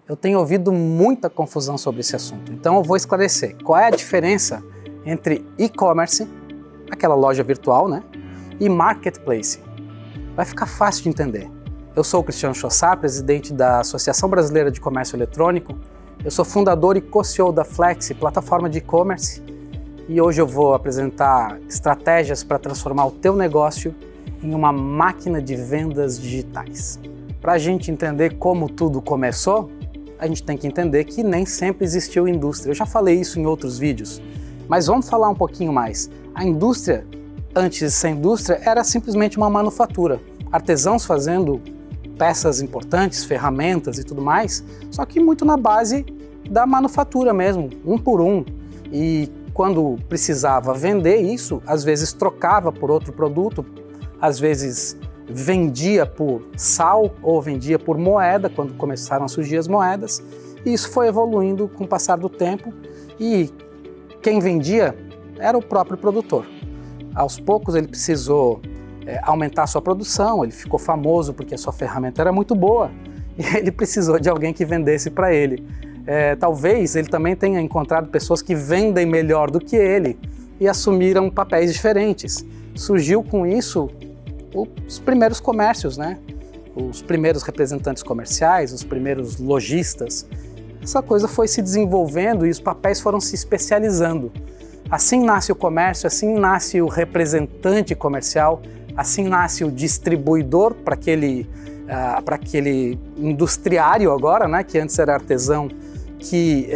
Eu tenho ouvido muita confusão sobre esse assunto, então eu vou esclarecer qual é a diferença entre e-commerce, aquela loja virtual, né, e marketplace. Vai ficar fácil de entender. Eu sou o Cristiano Chossá, presidente da Associação Brasileira de Comércio Eletrônico. Eu sou fundador e co-CEO da Flex, plataforma de e-commerce, e hoje eu vou apresentar estratégias para transformar o teu negócio em uma máquina de vendas digitais. Para a gente entender como tudo começou, a gente tem que entender que nem sempre existiu indústria. Eu já falei isso em outros vídeos, mas vamos falar um pouquinho mais. A indústria, antes de ser indústria, era simplesmente uma manufatura. Artesãos fazendo peças importantes, ferramentas e tudo mais, só que muito na base da manufatura mesmo, um por um. E quando precisava vender isso, às vezes trocava por outro produto, às vezes vendia por sal ou vendia por moeda, quando começaram a surgir as moedas, e isso foi evoluindo com o passar do tempo, e quem vendia era o próprio produtor. Aos poucos ele precisou aumentar sua produção, ele ficou famoso porque a sua ferramenta era muito boa, e ele precisou de alguém que vendesse para ele. Talvez ele também tenha encontrado pessoas que vendem melhor do que ele e assumiram papéis diferentes. Surgiu com isso os primeiros comércios, né? Os primeiros representantes comerciais, os primeiros lojistas. Essa coisa foi se desenvolvendo e os papéis foram se especializando. Assim nasce o comércio, assim nasce o representante comercial, assim nasce o distribuidor para aquele industriário agora, né? Que antes era artesão, que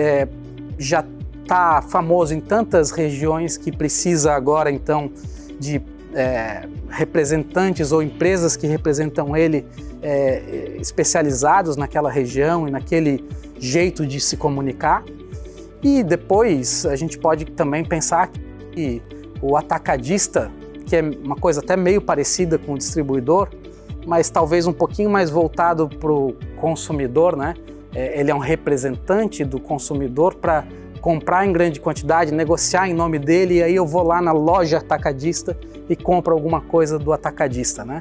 já está famoso em tantas regiões que precisa agora então de representantes ou empresas que representam ele especializados naquela região e naquele jeito de se comunicar. E depois a gente pode também pensar que o atacadista, que é uma coisa até meio parecida com o distribuidor, mas talvez um pouquinho mais voltado para o consumidor, né? Ele é um representante do consumidor para comprar em grande quantidade, negociar em nome dele, e aí eu vou lá na loja atacadista e compro alguma coisa do atacadista, né?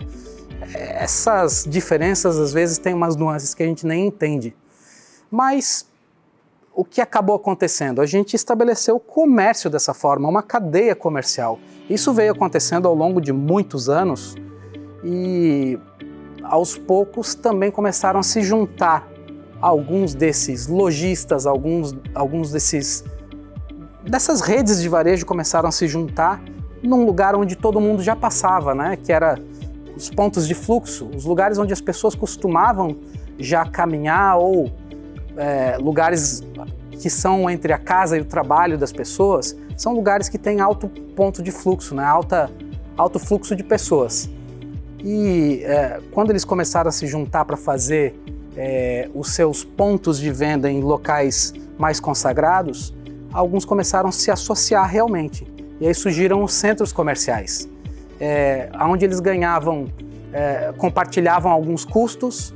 Essas diferenças às vezes têm umas nuances que a gente nem entende. Mas o que acabou acontecendo? A gente estabeleceu o comércio dessa forma, uma cadeia comercial. Isso veio acontecendo ao longo de muitos anos e aos poucos também começaram a se juntar alguns desses lojistas, alguns dessas redes de varejo começaram a se juntar num lugar onde todo mundo já passava, né? Que era os pontos de fluxo, os lugares onde as pessoas costumavam já caminhar, ou lugares que são entre a casa e o trabalho das pessoas, são lugares que têm alto ponto de fluxo, né? Alto fluxo de pessoas. E quando eles começaram a se juntar para fazer os seus pontos de venda em locais mais consagrados, alguns começaram a se associar realmente. E aí surgiram os centros comerciais, onde eles ganhavam, compartilhavam alguns custos,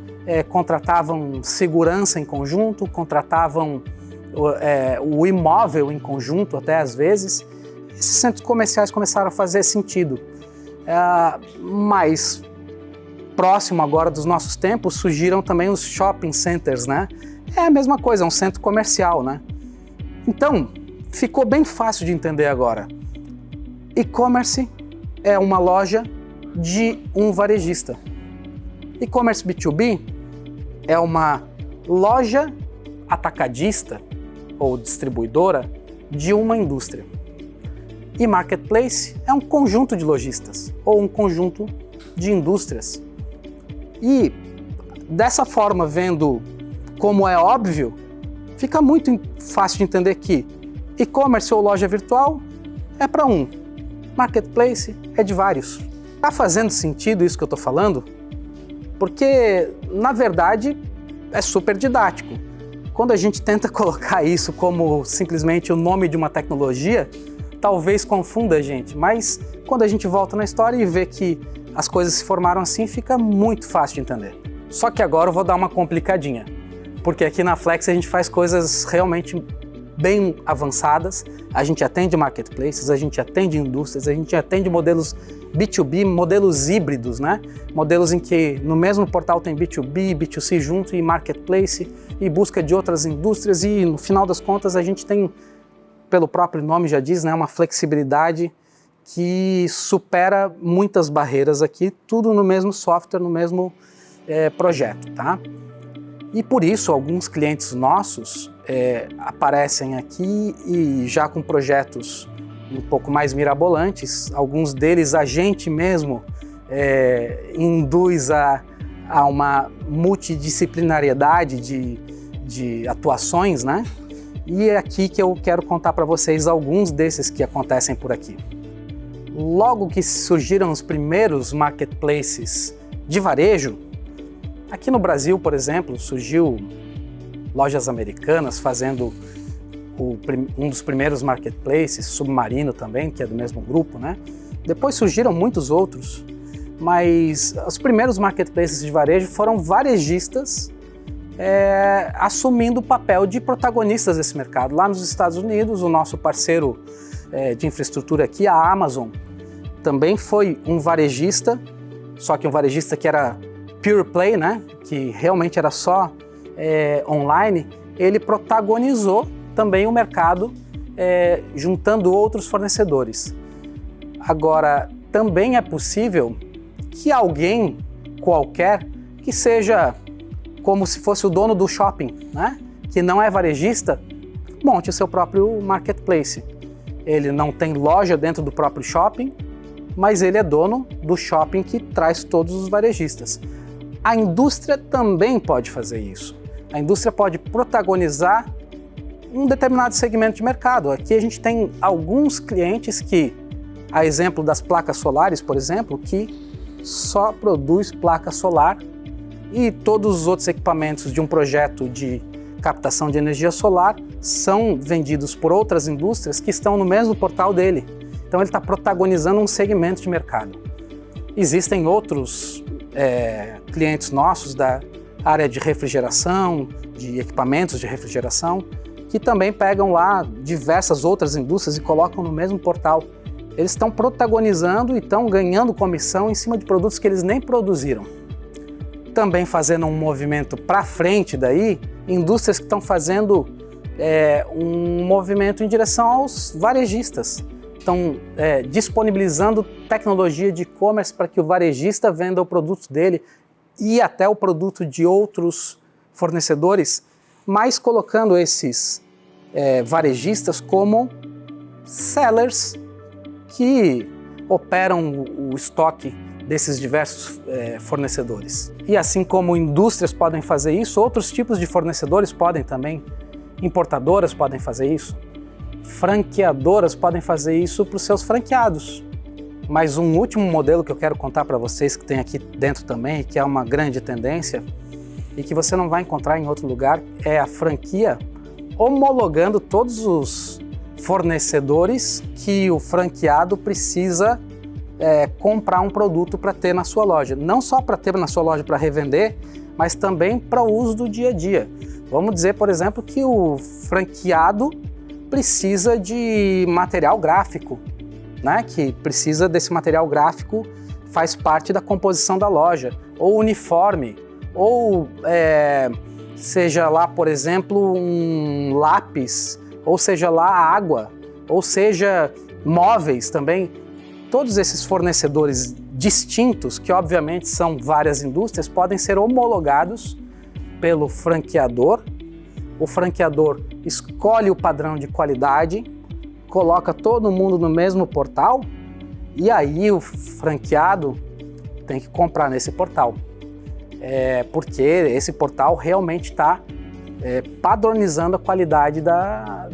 contratavam segurança em conjunto, contratavam o imóvel em conjunto até às vezes. Esses centros comerciais começaram a fazer sentido. Mais próximo agora dos nossos tempos, surgiram também os shopping centers, né? É a mesma coisa, é um centro comercial, né? Então, ficou bem fácil de entender agora. E-commerce é uma loja de um varejista. E-commerce B2B é uma loja atacadista ou distribuidora de uma indústria. E marketplace é um conjunto de lojistas ou um conjunto de indústrias. E dessa forma, vendo como é óbvio, fica muito fácil de entender que e-commerce ou loja virtual é para um, marketplace é de vários. Tá fazendo sentido isso que eu estou falando? Porque, na verdade, é super didático. Quando a gente tenta colocar isso como simplesmente o nome de uma tecnologia, talvez confunda a gente, mas quando a gente volta na história e vê que as coisas se formaram assim, fica muito fácil de entender. Só que agora eu vou dar uma complicadinha, porque aqui na Flex a gente faz coisas realmente bem avançadas. A gente atende marketplaces, a gente atende indústrias, a gente atende modelos B2B, modelos híbridos, né? Modelos em que no mesmo portal tem B2B, B2C junto e marketplace e busca de outras indústrias e no final das contas a gente tem, pelo próprio nome já diz, né, uma flexibilidade que supera muitas barreiras aqui, tudo no mesmo software, no mesmo projeto, tá? E por isso alguns clientes nossos aparecem aqui e já com projetos um pouco mais mirabolantes, alguns deles a gente mesmo induz a uma multidisciplinariedade de atuações, né? E é aqui que eu quero contar para vocês alguns desses que acontecem por aqui. Logo que surgiram os primeiros marketplaces de varejo, aqui no Brasil, por exemplo, surgiu Lojas Americanas fazendo um dos primeiros marketplaces, Submarino também, que é do mesmo grupo, né? Depois surgiram muitos outros, mas os primeiros marketplaces de varejo foram varejistas assumindo o papel de protagonistas desse mercado. Lá nos Estados Unidos, o nosso parceiro de infraestrutura aqui, a Amazon, também foi um varejista, só que um varejista que era pure play, né? Que realmente era só online. Ele protagonizou também o mercado juntando outros fornecedores. Agora, também é possível que alguém qualquer que seja como se fosse o dono do shopping, né? Que não é varejista, monte o seu próprio marketplace. Ele não tem loja dentro do próprio shopping, mas ele é dono do shopping que traz todos os varejistas. A indústria também pode fazer isso. A indústria pode protagonizar um determinado segmento de mercado. Aqui a gente tem alguns clientes que, a exemplo das placas solares, por exemplo, que só produz placa solar e todos os outros equipamentos de um projeto de captação de energia solar são vendidos por outras indústrias que estão no mesmo portal dele. Então ele está protagonizando um segmento de mercado. Existem outros clientes nossos da área de refrigeração, de equipamentos de refrigeração, que também pegam lá diversas outras indústrias e colocam no mesmo portal. Eles estão protagonizando e estão ganhando comissão em cima de produtos que eles nem produziram. Também fazendo um movimento para frente daí, indústrias que estão fazendo um movimento em direção aos varejistas. Estão disponibilizando tecnologia de e-commerce para que o varejista venda o produto dele e até o produto de outros fornecedores, mas colocando esses varejistas como sellers que operam o estoque desses diversos fornecedores. E assim como indústrias podem fazer isso, outros tipos de fornecedores podem também, importadoras podem fazer isso, franqueadoras podem fazer isso para os seus franqueados. Mas um último modelo que eu quero contar para vocês, que tem aqui dentro também, que é uma grande tendência e que você não vai encontrar em outro lugar, é a franquia homologando todos os fornecedores que o franqueado precisa comprar um produto para ter na sua loja. Não só para ter na sua loja para revender, mas também para o uso do dia a dia. Vamos dizer, por exemplo, que o franqueado precisa de material gráfico, né? Que precisa desse material gráfico, faz parte da composição da loja, ou uniforme, ou seja lá, por exemplo, um lápis, ou seja lá água, ou seja móveis também. Todos esses fornecedores distintos, que obviamente são várias indústrias, podem ser homologados pelo franqueador. O franqueador escolhe o padrão de qualidade, coloca todo mundo no mesmo portal e aí o franqueado tem que comprar nesse portal. Porque esse portal realmente está padronizando a qualidade da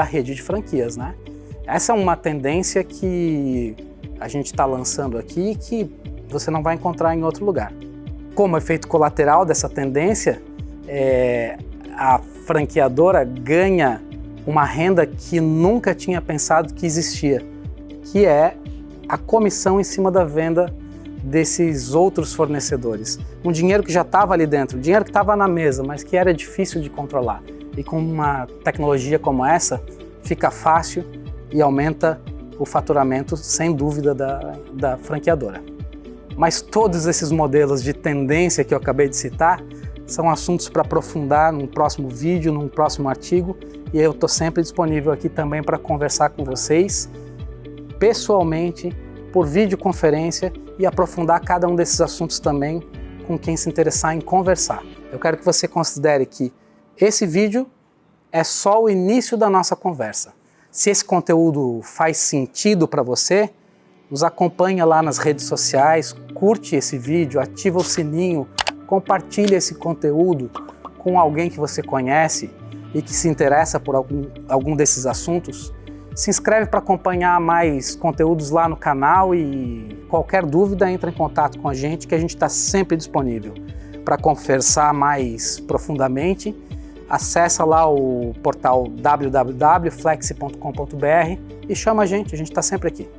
rede de franquias, né? Essa é uma tendência que a gente está lançando aqui que você não vai encontrar em outro lugar. Como efeito colateral dessa tendência, a franqueadora ganha uma renda que nunca tinha pensado que existia, que é a comissão em cima da venda desses outros fornecedores. Um dinheiro que já estava ali dentro, um dinheiro que estava na mesa, mas que era difícil de controlar. e com uma tecnologia como essa, fica fácil e aumenta o faturamento, sem dúvida, da franqueadora. Mas todos esses modelos de tendência que eu acabei de citar são assuntos para aprofundar num próximo vídeo, num próximo artigo, e eu estou sempre disponível aqui também para conversar com vocês pessoalmente, por videoconferência, e aprofundar cada um desses assuntos também com quem se interessar em conversar. Eu quero que você considere que esse vídeo é só o início da nossa conversa. Se esse conteúdo faz sentido para você, nos acompanha lá nas redes sociais, curte esse vídeo, ativa o sininho, compartilha esse conteúdo com alguém que você conhece e que se interessa por algum desses assuntos. Se inscreve para acompanhar mais conteúdos lá no canal e qualquer dúvida entra em contato com a gente, que a gente está sempre disponível para conversar mais profundamente. Acessa lá o portal www.flexi.com.br e chama a gente está sempre aqui.